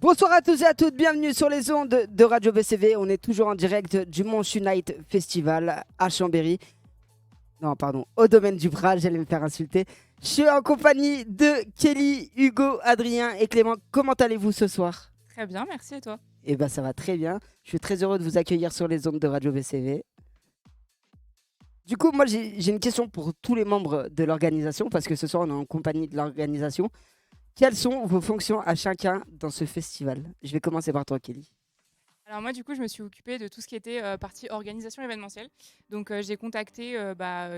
Bonsoir à tous et à toutes, bienvenue sur les ondes de Radio BCV. On est toujours en direct du Manchu Night Festival à Chambéry. Non, pardon, au domaine du Bras, j'allais me faire insulter. Je suis en compagnie de Kelly, Hugo, Adrien et Clément. Comment allez-vous ce soir? Très bien, merci et toi? Eh bien, ça va très bien. Je suis très heureux de vous accueillir sur les ondes de Radio BCV. Du coup, moi, j'ai une question pour tous les membres de l'organisation, parce que ce soir, on est en compagnie de l'organisation. Quelles sont vos fonctions à chacun dans ce festival? Je vais commencer par toi, Kelly. Alors moi du coup je me suis occupée de tout ce qui était partie organisation événementielle. Donc j'ai contacté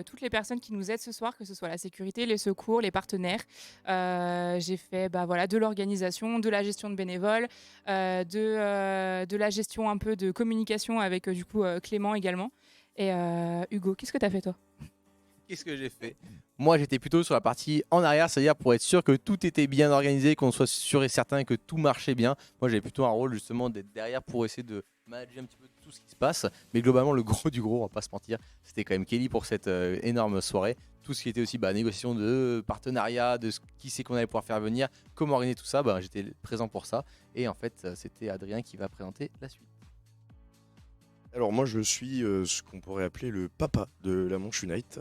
toutes les personnes qui nous aident ce soir, que ce soit la sécurité, les secours, les partenaires. J'ai fait de l'organisation, de la gestion de bénévoles, de la gestion un peu de communication avec Clément également. Et Hugo, qu'est-ce que tu as fait toi? Qu'est-ce que j'ai fait? Moi, j'étais plutôt sur la partie en arrière, c'est-à-dire pour être sûr que tout était bien organisé, qu'on soit sûr et certain que tout marchait bien. Moi, j'avais plutôt un rôle justement d'être derrière pour essayer de manager un petit peu tout ce qui se passe. Mais globalement, le gros du gros, on va pas se mentir, c'était quand même Kelly pour cette énorme soirée. Tout ce qui était aussi négociation de partenariat, de qui c'est qu'on allait pouvoir faire venir, comment organiser tout ça, j'étais présent pour ça. Et en fait, c'était Adrien qui va présenter la suite. Alors moi je suis ce qu'on pourrait appeler le papa de la Manche Unite.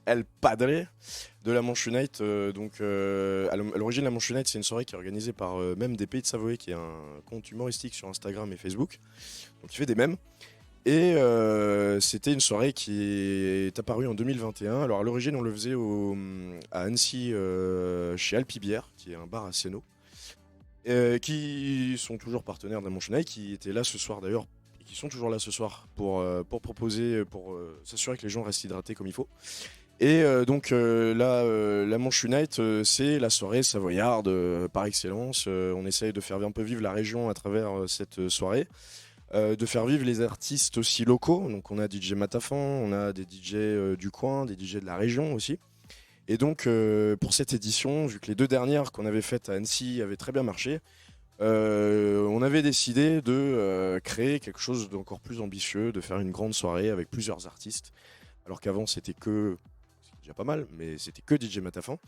El Padre de la Manche Unite. À l'origine la Manche Unite c'est une soirée qui est organisée par Mème des Pays de Savoie, qui est un compte humoristique sur Instagram et Facebook. Donc il fait des mèmes. Et c'était une soirée qui est apparue en 2021. Alors à l'origine on le faisait à Annecy chez Alpibière, qui est un bar à Sénaux. Qui sont toujours partenaires de la Manche Unite, qui étaient là ce soir d'ailleurs, qui sont toujours là ce soir pour proposer, pour s'assurer que les gens restent hydratés comme il faut. Et la Manche Unite, c'est la soirée savoyarde par excellence. On essaye de faire un peu vivre la région à travers cette soirée. De faire vivre les artistes aussi locaux. Donc on a DJ Matafan, on a des DJ du coin, des DJ de la région aussi. Et donc pour cette édition, vu que les deux dernières qu'on avait faites à Annecy avaient très bien marché, on avait décidé de créer quelque chose d'encore plus ambitieux, de faire une grande soirée avec plusieurs artistes. Alors qu'avant c'était déjà pas mal, mais c'était que DJ Matafan.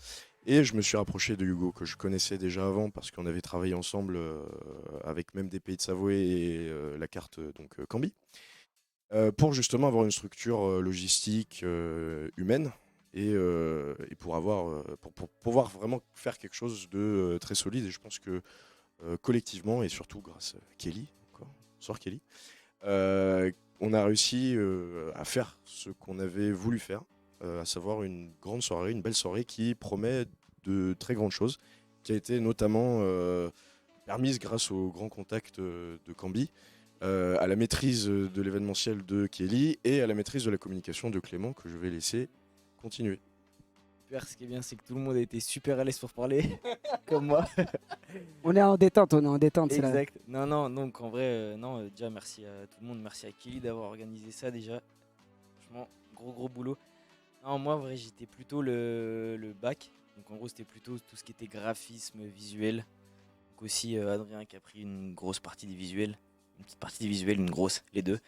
Et je me suis rapproché de Hugo, que je connaissais déjà avant parce qu'on avait travaillé ensemble avec Même des Pays de Savoie et la carte Cambi, pour justement avoir une structure logistique humaine. Et pour pouvoir vraiment faire quelque chose de très solide. Et je pense que collectivement, et surtout grâce à Kelly, encore, bonsoir Kelly, on a réussi à faire ce qu'on avait voulu faire, à savoir une grande soirée, une belle soirée qui promet de très grandes choses, qui a été notamment permise grâce au grand contact de Cambi, à la maîtrise de l'événementiel de Kelly et à la maîtrise de la communication de Clément, que je vais laisser continuer. Super, ce qui est bien, c'est que tout le monde a été super à l'aise pour parler, comme moi. On est en détente, c'est là. Exact. Non, donc en vrai, déjà merci à tout le monde, merci à Kelly d'avoir organisé ça déjà. Franchement, gros boulot. Non, moi, en vrai, j'étais plutôt le bac. Donc en gros, c'était plutôt tout ce qui était graphisme, visuel. Donc aussi Adrien qui a pris une grosse partie des visuels. Une petite partie des visuels, une grosse, les deux.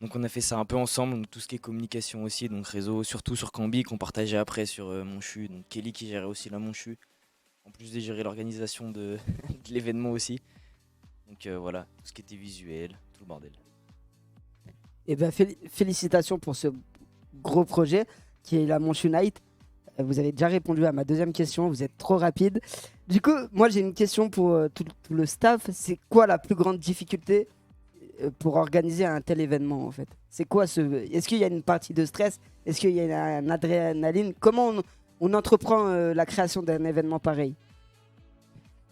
Donc on a fait ça un peu ensemble, donc tout ce qui est communication aussi, donc réseau, surtout sur Cambi, qu'on partageait après sur Monchu. Donc Kelly qui gérait aussi la Monchu, en plus de gérer l'organisation de l'événement aussi. Donc voilà, tout ce qui était visuel, tout le bordel. Eh bien, félicitations pour ce gros projet qui est la Manche Unite. Vous avez déjà répondu à ma deuxième question, vous êtes trop rapide. Du coup, moi j'ai une question pour tout le staff. C'est quoi la plus grande difficulté pour organiser un tel événement en fait? C'est quoi Est-ce qu'il y a une partie de stress? Est-ce qu'il y a une adrénaline? Comment on entreprend la création d'un événement pareil?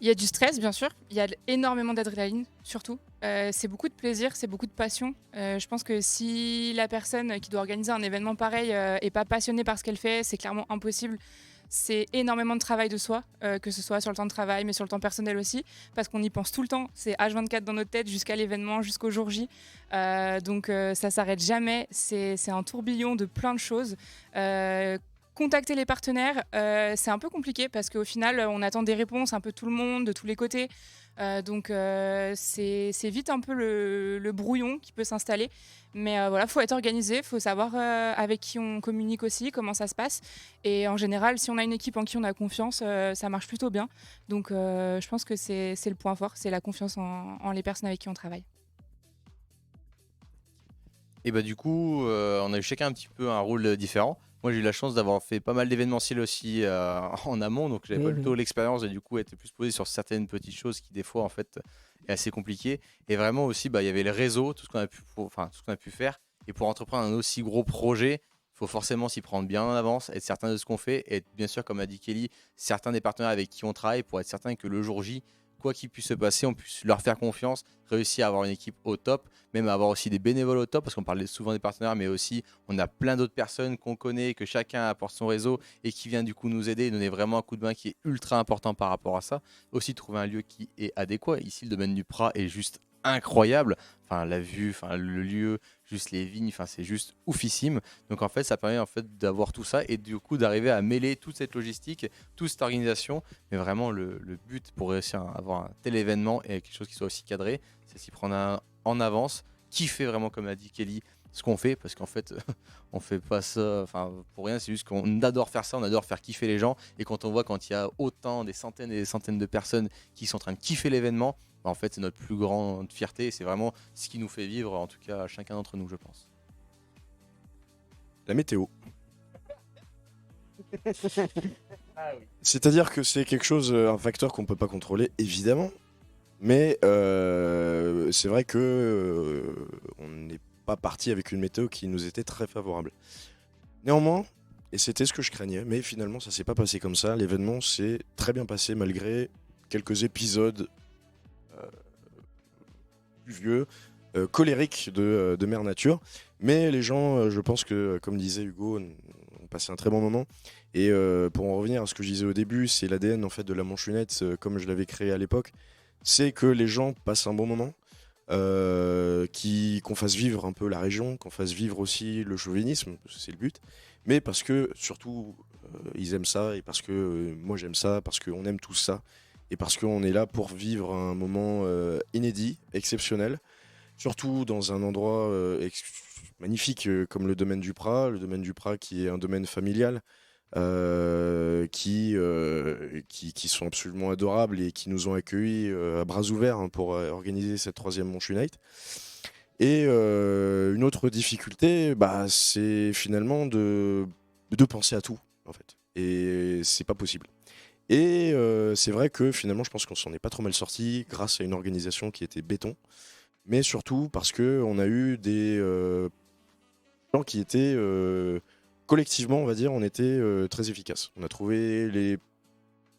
Il y a du stress, bien sûr. Il y a énormément d'adrénaline, surtout. C'est beaucoup de plaisir, c'est beaucoup de passion. Je pense que si la personne qui doit organiser un événement pareil est pas passionnée par ce qu'elle fait, c'est clairement impossible. C'est énormément de travail de soi, que ce soit sur le temps de travail, mais sur le temps personnel aussi, parce qu'on y pense tout le temps. C'est H24 dans notre tête jusqu'à l'événement, jusqu'au jour J. Donc ça s'arrête jamais. C'est un tourbillon de plein de choses. Contacter les partenaires, c'est un peu compliqué parce qu'au final, on attend des réponses un peu tout le monde, de tous les côtés. Donc, c'est vite un peu le brouillon qui peut s'installer. Mais voilà, il faut être organisé, il faut savoir avec qui on communique aussi, comment ça se passe. Et en général, si on a une équipe en qui on a confiance, ça marche plutôt bien. Donc, je pense que c'est le point fort, c'est la confiance en les personnes avec qui on travaille. Et bah du coup, on a eu chacun un petit peu un rôle différent. Moi, j'ai eu la chance d'avoir fait pas mal d'événementiels aussi en amont, donc j'avais Oui, pas oui. plutôt l'expérience et du coup être plus posé sur certaines petites choses qui des fois en fait est assez compliqué. Et vraiment aussi, bah il y avait le réseau, tout ce qu'on a pu, enfin tout ce qu'on a pu faire. Et pour entreprendre un aussi gros projet, il faut forcément s'y prendre bien en avance, être certain de ce qu'on fait, et être bien sûr, comme a dit Kelly, certains des partenaires avec qui on travaille pour être certain que le jour J, quoi qu'il puisse se passer, on puisse leur faire confiance, réussir à avoir une équipe au top, même à avoir aussi des bénévoles au top, parce qu'on parlait souvent des partenaires, mais aussi on a plein d'autres personnes qu'on connaît, que chacun apporte son réseau et qui vient du coup nous aider et donner vraiment un coup de main qui est ultra important par rapport à ça. Aussi trouver un lieu qui est adéquat. Ici, le domaine du Prat est juste incroyable. Enfin, la vue, enfin, le lieu, juste les vignes, enfin, c'est juste oufissime. Donc en fait, ça permet en fait d'avoir tout ça et du coup d'arriver à mêler toute cette logistique, toute cette organisation. Mais vraiment, le but pour réussir à avoir un tel événement et quelque chose qui soit aussi cadré, c'est s'y prendre en avance, kiffer vraiment, comme a dit Kelly, ce qu'on fait, parce qu'en fait, on fait pas ça enfin, pour rien, c'est juste qu'on adore faire ça, on adore faire kiffer les gens. Et quand on voit quand il y a autant, des centaines et des centaines de personnes qui sont en train de kiffer l'événement, bah, en fait, c'est notre plus grande fierté. Et c'est vraiment ce qui nous fait vivre, en tout cas, chacun d'entre nous, je pense. La météo. C'est-à-dire que c'est quelque chose, un facteur qu'on peut pas contrôler, évidemment. Mais c'est vrai que on n'est pas parti avec une météo qui nous était très favorable. Néanmoins, et c'était ce que je craignais, mais finalement ça s'est pas passé comme ça. L'événement s'est très bien passé malgré quelques épisodes pluvieux, colériques de Mère Nature. Mais les gens, je pense que, comme disait Hugo, ont passé un très bon moment. Et pour en revenir à ce que je disais au début, c'est l'ADN en fait de la Manche United, comme je l'avais créé à l'époque. C'est que les gens passent un bon moment, qu'on fasse vivre un peu la région, qu'on fasse vivre aussi le chauvinisme, c'est le but, mais parce que surtout ils aiment ça, et parce que moi j'aime ça, parce qu'on aime tous ça, et parce qu'on est là pour vivre un moment inédit, exceptionnel, surtout dans un endroit magnifique comme le domaine du Prat, qui est un domaine familial, qui sont absolument adorables et qui nous ont accueillis à bras ouverts hein, pour organiser cette 3e Manche Unite. Et une autre difficulté, bah, c'est finalement de penser à tout, en fait. Et c'est pas possible. Et c'est vrai que finalement, je pense qu'on s'en est pas trop mal sorti grâce à une organisation qui était béton, mais surtout parce qu'on a eu des gens qui étaient collectivement, on va dire, on était très efficaces. On a trouvé les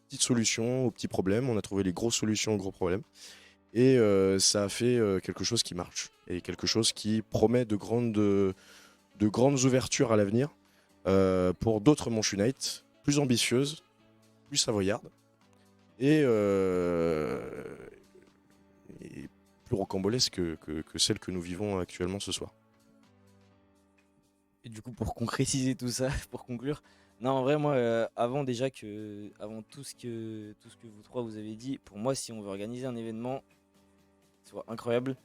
petites solutions aux petits problèmes, on a trouvé les grosses solutions aux gros problèmes. Et ça a fait quelque chose qui marche. Et quelque chose qui promet de grandes ouvertures à l'avenir pour d'autres Manche Unite, plus ambitieuses, plus savoyardes. Et plus rocambolesques que celles que nous vivons actuellement ce soir. Et du coup, pour concrétiser tout ça, pour conclure, non, en vrai, moi, avant tout ce que vous trois vous avez dit, pour moi, si on veut organiser un événement, soit incroyable,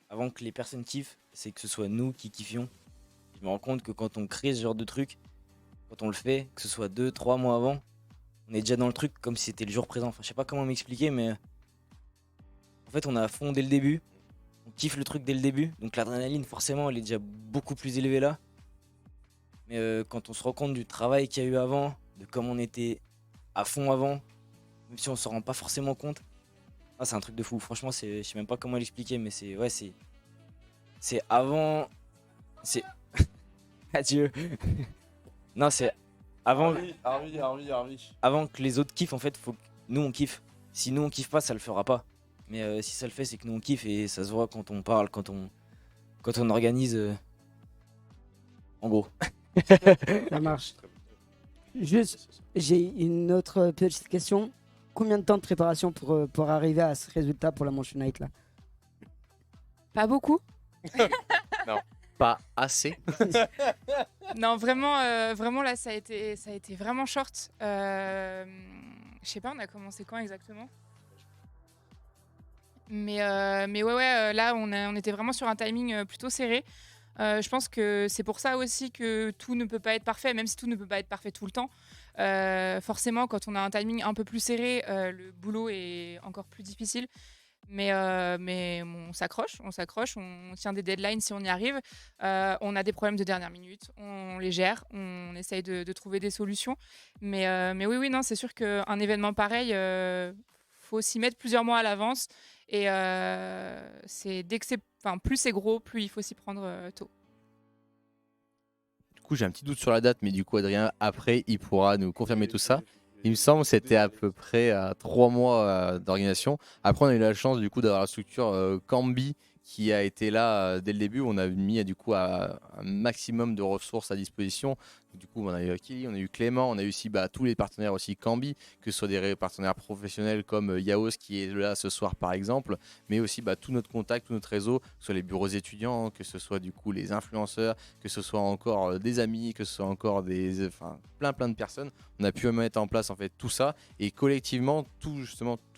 avant que les personnes kiffent, c'est que ce soit nous qui kiffions. Je me rends compte que quand on crée ce genre de truc, quand on le fait, que ce soit 2-3 mois avant, on est déjà dans le truc comme si c'était le jour présent. Enfin, je sais pas comment m'expliquer, mais en fait, on est à fond dès le début. On kiffe le truc dès le début. Donc l'adrénaline, forcément, elle est déjà beaucoup plus élevée là. Mais quand on se rend compte du travail qu'il y a eu avant, de comment on était à fond avant, même si on s'en rend pas forcément compte, ah, c'est un truc de fou. Franchement, je sais même pas comment l'expliquer, mais c'est avant, c'est adieu. Non, c'est avant. Avant que les autres kiffent, en fait, faut que nous on kiffe. Si nous on kiffe pas, ça le fera pas. Mais si ça le fait, c'est que nous on kiffe et ça se voit quand on parle, quand on organise. En gros. Ça marche. Juste, j'ai une autre petite question. Combien de temps de préparation pour arriver à ce résultat pour la Manche Unite là? Pas beaucoup. Non. pas assez. Non, vraiment là, ça a été vraiment short. Je sais pas, on a commencé quand exactement? Mais ouais, là, on était vraiment sur un timing plutôt serré. Je pense que c'est pour ça aussi que tout ne peut pas être parfait, même si tout ne peut pas être parfait tout le temps. Forcément, quand on a un timing un peu plus serré, le boulot est encore plus difficile. Mais on s'accroche, on tient des deadlines si on y arrive. On a des problèmes de dernière minute, on les gère, on essaye de trouver des solutions. Mais oui, non, c'est sûr qu'un événement pareil, faut s'y mettre plusieurs mois à l'avance. Et plus c'est gros, plus il faut s'y prendre tôt. Du coup, j'ai un petit doute sur la date, mais du coup, Adrien, après, il pourra nous confirmer tout ça. Il me semble que c'était à peu près à 3 mois d'organisation. Après, on a eu la chance du coup d'avoir la structure Cambi qui a été là dès le début. On a mis du coup un maximum de ressources à disposition. Du coup, on a eu Kili, on a eu Clément, on a eu aussi tous les partenaires aussi Cambi, que ce soit des partenaires professionnels comme Yaos qui est là ce soir par exemple, mais aussi tout notre contact, tout notre réseau, que ce soit les bureaux étudiants, que ce soit du coup les influenceurs, que ce soit encore des amis, que ce soit encore plein de personnes. On a pu mettre en place en fait tout ça et collectivement tous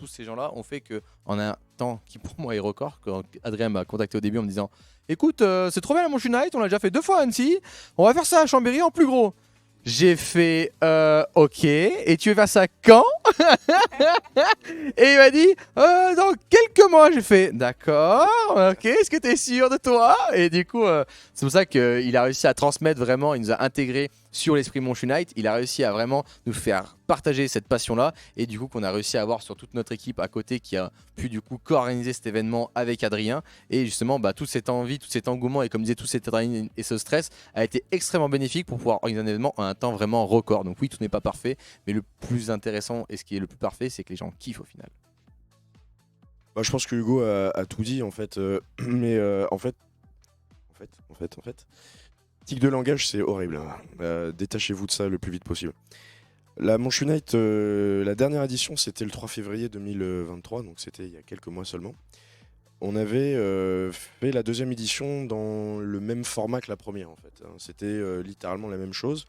ces gens-là ont fait que en un temps qui pour moi est record, quand Adrien m'a contacté au début en me disant écoute, c'est trop bien la Manche Unite, on l'a déjà fait 2 fois à Annecy, on va faire ça à Chambéry en plus gros. J'ai fait ok, et tu veux faire ça quand? Et il m'a dit dans quelques mois. J'ai fait d'accord, ok, est-ce que tu es sûr de toi? Et du coup, c'est pour ça qu'il a réussi à transmettre vraiment, il nous a intégré sur l'esprit Manche Unite. Il a réussi à vraiment nous faire partager cette passion-là. Et du coup, qu'on a réussi à avoir sur toute notre équipe à côté qui a pu du coup co-organiser cet événement avec Adrien. Et justement, toute cette envie, tout cet engouement et comme disait, tout cet adrénaline et ce stress a été extrêmement bénéfique pour pouvoir organiser un événement en un temps vraiment record. Donc oui, tout n'est pas parfait, mais le plus intéressant et ce qui est le plus parfait, c'est que les gens kiffent au final. Je pense que Hugo a tout dit en fait, mais en fait, tic de langage c'est horrible. Hein. Détachez-vous de ça le plus vite possible. La Manche Unite, la dernière édition c'était le 3 février 2023, donc c'était il y a quelques mois seulement. On avait fait la deuxième édition dans le même format que la première en fait. Hein. C'était littéralement la même chose.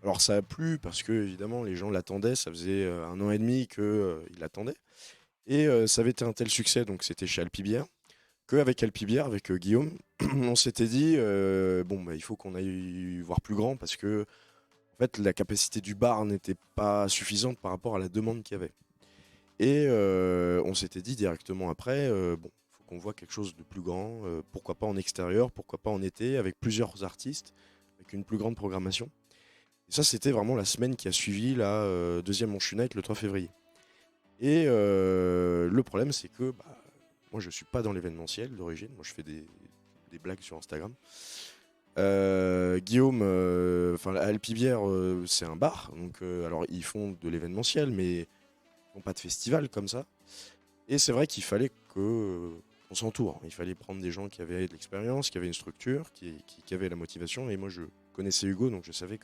Alors ça a plu parce que évidemment les gens l'attendaient, ça faisait 1 an et demi qu'ils l'attendaient. Et ça avait été un tel succès, donc c'était chez Alpibière, qu'avec Alpibière, avec Guillaume, on s'était dit il faut qu'on aille voir plus grand parce que en fait, la capacité du bar n'était pas suffisante par rapport à la demande qu'il y avait. Et on s'était dit directement après, faut qu'on voit quelque chose de plus grand, pourquoi pas en extérieur, pourquoi pas en été, avec plusieurs artistes, avec une plus grande programmation. Et ça, c'était vraiment la semaine qui a suivi la deuxième Manche Unite le 3 février. Et le problème, c'est que moi, je ne suis pas dans l'événementiel d'origine. Moi, je fais des blagues sur Instagram. Guillaume, Alpibière, c'est un bar. Donc, alors, ils font de l'événementiel, mais ils n'ont pas de festival comme ça. Et c'est vrai qu'il fallait qu'on s'entoure. Il fallait prendre des gens qui avaient de l'expérience, qui avaient une structure, qui avaient la motivation. Et moi, je connaissais Hugo, donc je savais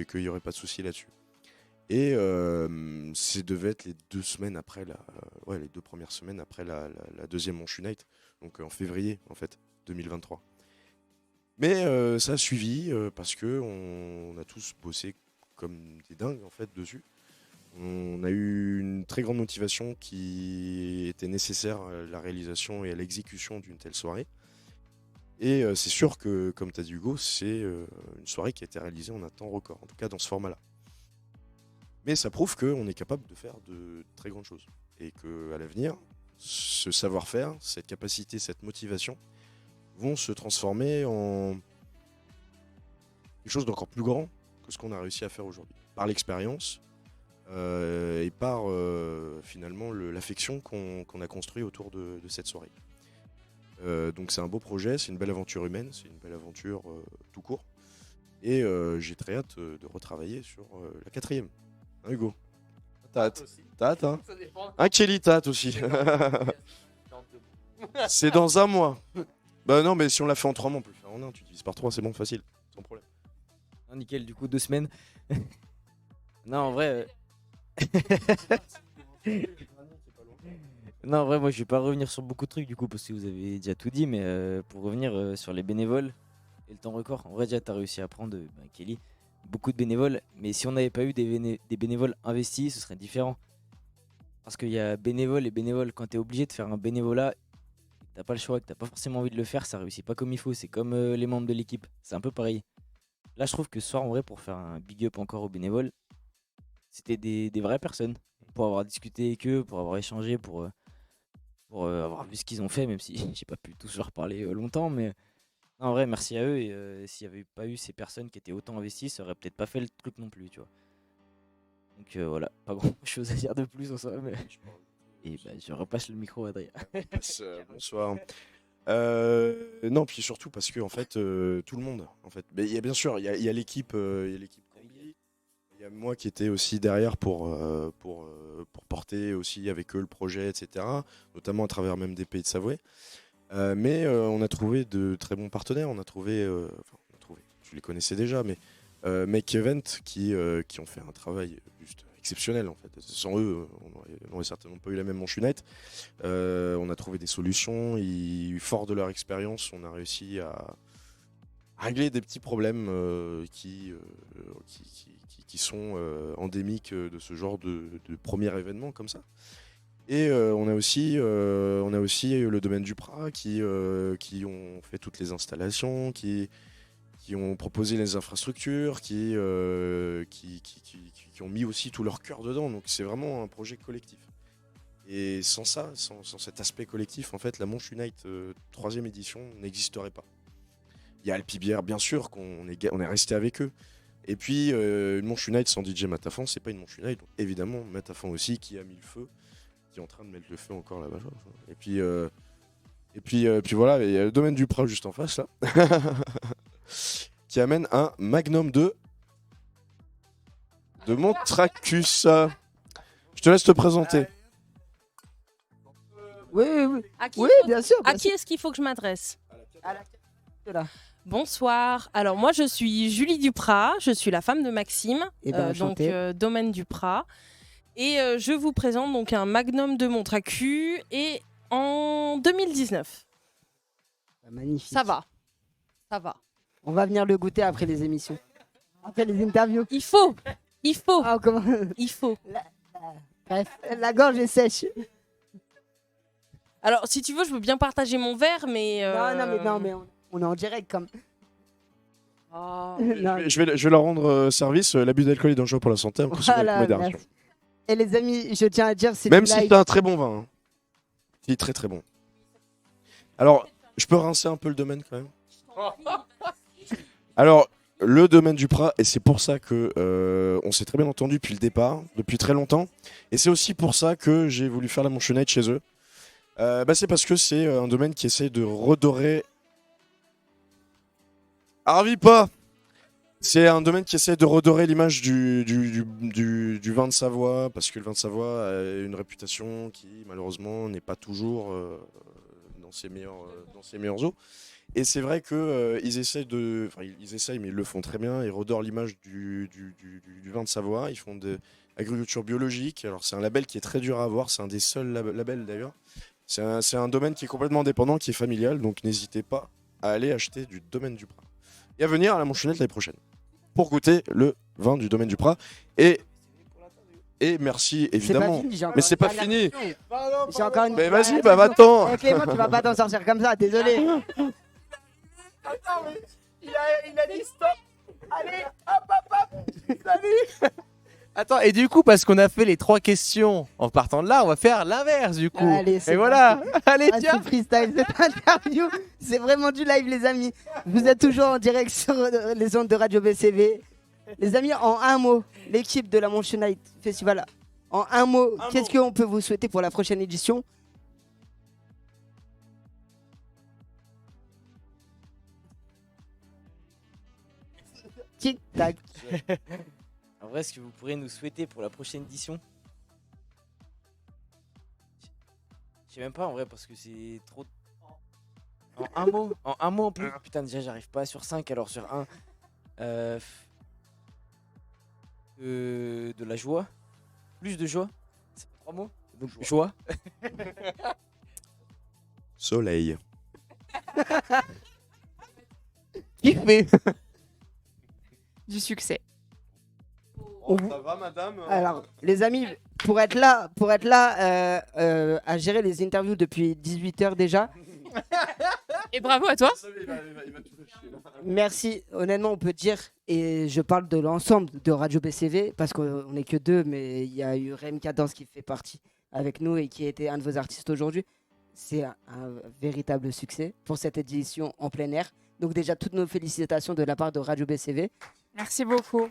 qu'il n'y aurait pas de souci là-dessus. Et ça devait être les 2 semaines après les 2 premières semaines après la deuxième Manche Unite, donc en février en fait 2023. Mais ça a suivi parce que on a tous bossé comme des dingues en fait dessus. On a eu une très grande motivation qui était nécessaire à la réalisation et à l'exécution d'une telle soirée. Et c'est sûr que, comme tu as dit Hugo, c'est une soirée qui a été réalisée en un temps record, en tout cas dans ce format-là. Mais ça prouve qu'on est capable de faire de très grandes choses. Et qu'à l'avenir, ce savoir-faire, cette capacité, cette motivation vont se transformer en quelque chose d'encore plus grand que ce qu'on a réussi à faire aujourd'hui. Par l'expérience et par finalement l'affection qu'on a construit autour de cette soirée. Donc c'est un beau projet, c'est une belle aventure humaine, c'est une belle aventure tout court. Et j'ai très hâte de retravailler sur la 4e. Hein, Hugo? T'as hâte, hein? Kelly, t'as hâte aussi. C'est dans 1 mois. Non, mais si on l'a fait en 3 mois, on peut le faire en 1. Tu divises par 3, c'est bon, facile, sans problème. Non, nickel, du coup 2 semaines. Non, en vrai. Non, en vrai, moi, je vais pas revenir sur beaucoup de trucs du coup, parce que vous avez déjà tout dit, mais pour revenir sur les bénévoles et le temps record, en vrai, déjà, tu as réussi à prendre, Kelly, beaucoup de bénévoles, mais si on n'avait pas eu des bénévoles investis, ce serait différent. Parce qu'il y a bénévoles et bénévoles, quand tu es obligé de faire un bénévolat, t'as pas le choix, que t'as pas forcément envie de le faire, ça réussit pas comme il faut, c'est comme les membres de l'équipe, c'est un peu pareil. Là, je trouve que ce soir, en vrai, pour faire un big up encore aux bénévoles, c'était des vraies personnes, pour avoir discuté avec eux, pour avoir échangé, pour avoir vu ce qu'ils ont fait, même si j'ai pas pu tous leur parler longtemps. Mais non, en vrai, merci à eux. Et s'il n'y avait pas eu ces personnes qui étaient autant investies, ça aurait peut-être pas fait le truc non plus, tu vois. Donc voilà, pas grand chose à dire de plus en soi. Mais... Et bah, je repasse le micro à Adrien. Bonsoir. Non, puis surtout parce que en fait, tout le monde, en fait. Mais il y a bien sûr, il y a l'équipe, Combi. Il y a moi qui étais aussi derrière pour porter aussi avec eux le projet, etc. Notamment à travers même des Pays de Savoie. Mais on a trouvé de très bons partenaires. Je les connaissais déjà, mais Make Event qui ont fait un travail juste exceptionnel en fait. Sans eux, on n'aurait certainement pas eu la même Manche Unite. On a trouvé des solutions. Fort de leur expérience, on a réussi à régler des petits problèmes qui sont endémiques de ce genre de premier événement comme ça. Et on a aussi le domaine du Prat qui ont fait toutes les installations, qui ont proposé les infrastructures, qui ont mis aussi tout leur cœur dedans. Donc c'est vraiment un projet collectif. Et sans ça, sans cet aspect collectif, en fait, la Manche Unite 3e édition n'existerait pas. Il y a Alpibière, bien sûr, on est resté avec eux. Et puis, une Manche Unite sans DJ Matafan, c'est pas une Manche Unite. Donc, évidemment, Matafan aussi, qui a mis le feu, qui est en train de mettre le feu encore là-bas. Et puis voilà, il y a le domaine du Prat juste en face, là, qui amène un Magnum de Montracus. Je te laisse te présenter. Oui, oui, oui. À qui, Oui, bien sûr. à qui est-ce qu'il faut que je m'adresse? À la là. Bonsoir. Alors moi je suis Julie Duprat, je suis la femme de Maxime, Eh ben, donc enchantée. domaine Duprat. Et je vous présente donc un Magnum de Montracu et en 2019. Magnifique. Ça va. Ça va. On va venir le goûter après les émissions. Après les interviews. Il faut. Ah, comment... Il faut. Bref, la gorge est sèche. Alors si tu veux, je veux bien partager mon verre, mais... Non, mais on est en direct comme. Oh. Non, Je vais leur rendre service. L'abus d'alcool est dangereux pour la santé. En consommant avec voilà, modération. merci. Et les amis, je tiens à dire, c'est Même du si live. c'est un très bon vin. Hein. Il est très très bon. Alors, je peux rincer un peu le domaine quand même. Alors, le domaine du Prat, et c'est pour ça que on s'est très bien entendu depuis le départ, depuis très longtemps. Et c'est aussi pour ça que j'ai voulu faire la Manche Unite chez eux. C'est parce que c'est un domaine qui essaie de redorer. Harvey pas. C'est un domaine qui essaie de redorer l'image du vin de Savoie, parce que le vin de Savoie a une réputation qui, malheureusement, n'est pas toujours dans ses meilleurs eaux. Et c'est vrai qu'ils essayent ils essayent, mais ils le font très bien, ils redorent l'image du vin de Savoie. Ils font de l'agriculture biologique. Alors, c'est un label qui est très dur à avoir, c'est un des seuls labels d'ailleurs. C'est un domaine qui est complètement indépendant, qui est familial, donc n'hésitez pas à aller acheter du domaine du Prat. Et à venir à la Manche Unite l'année prochaine pour goûter le vin du domaine du Prat. Et merci évidemment. Mais c'est pas fini. J'ai encore une. Mais vas-y, bah va-t'en. Clément, tu vas pas t'en sortir comme ça, désolé. Attends, mais il a dit stop. Allez, hop. Salut. Attends, et du coup, parce qu'on a fait les 3 questions en partant de là, on va faire l'inverse du coup. Allez, c'est et voilà. Allez, Un tiens. petit freestyle, cette interview, c'est vraiment du live, les amis. Vous êtes toujours en direct sur les ondes de Radio BCV. Les amis, en un mot, l'équipe de la Manche Unite Festival, en un mot, qu'est-ce qu'on peut vous souhaiter pour la prochaine édition? Tic tac. En vrai, ce que vous pourrez nous souhaiter pour la prochaine édition, je sais même pas en vrai parce que c'est trop. En un mot en plus. Putain, déjà j'arrive pas sur 5, alors sur 1. De la joie. Plus de joie. C'est pas 3 mots. Donc, joie. Soleil. Kiffé. Du succès. Ça va, madame Alors, les amis, pour être là à gérer les interviews depuis 18h déjà, Et bravo à toi. merci. Honnêtement, on peut dire, et je parle de l'ensemble de Radio BCV, parce qu'on n'est que deux, mais il y a eu Rem Cadence qui fait partie avec nous et qui a été un de vos artistes aujourd'hui. C'est un véritable succès pour cette édition en plein air. Donc déjà, toutes nos félicitations de la part de Radio BCV. Merci beaucoup.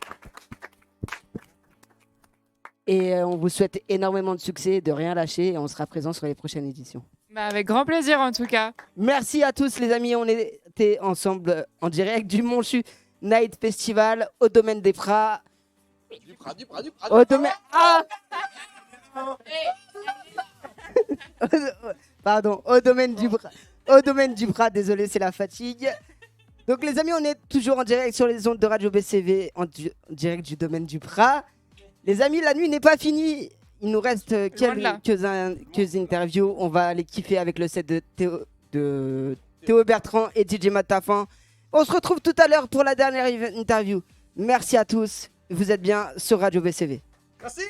Et on vous souhaite énormément de succès, de rien lâcher, et on sera présent sur les prochaines éditions. Bah, avec grand plaisir en tout cas. Merci à tous les amis, on était ensemble en direct du Monchu Night Festival au domaine des Pras. Au domaine... Ah Pardon, au domaine du Bras. Au domaine du Bras, désolé, c'est la fatigue. Donc les amis, on est toujours en direct sur les ondes de Radio BCV, en direct du domaine du Bras. Les amis, la nuit n'est pas finie. Il nous reste quelques interviews. On va les kiffer avec le set de Théo Bertrand et DJ Matafan. On se retrouve tout à l'heure pour la dernière interview. Merci à tous. Vous êtes bien sur Radio BCV. Merci.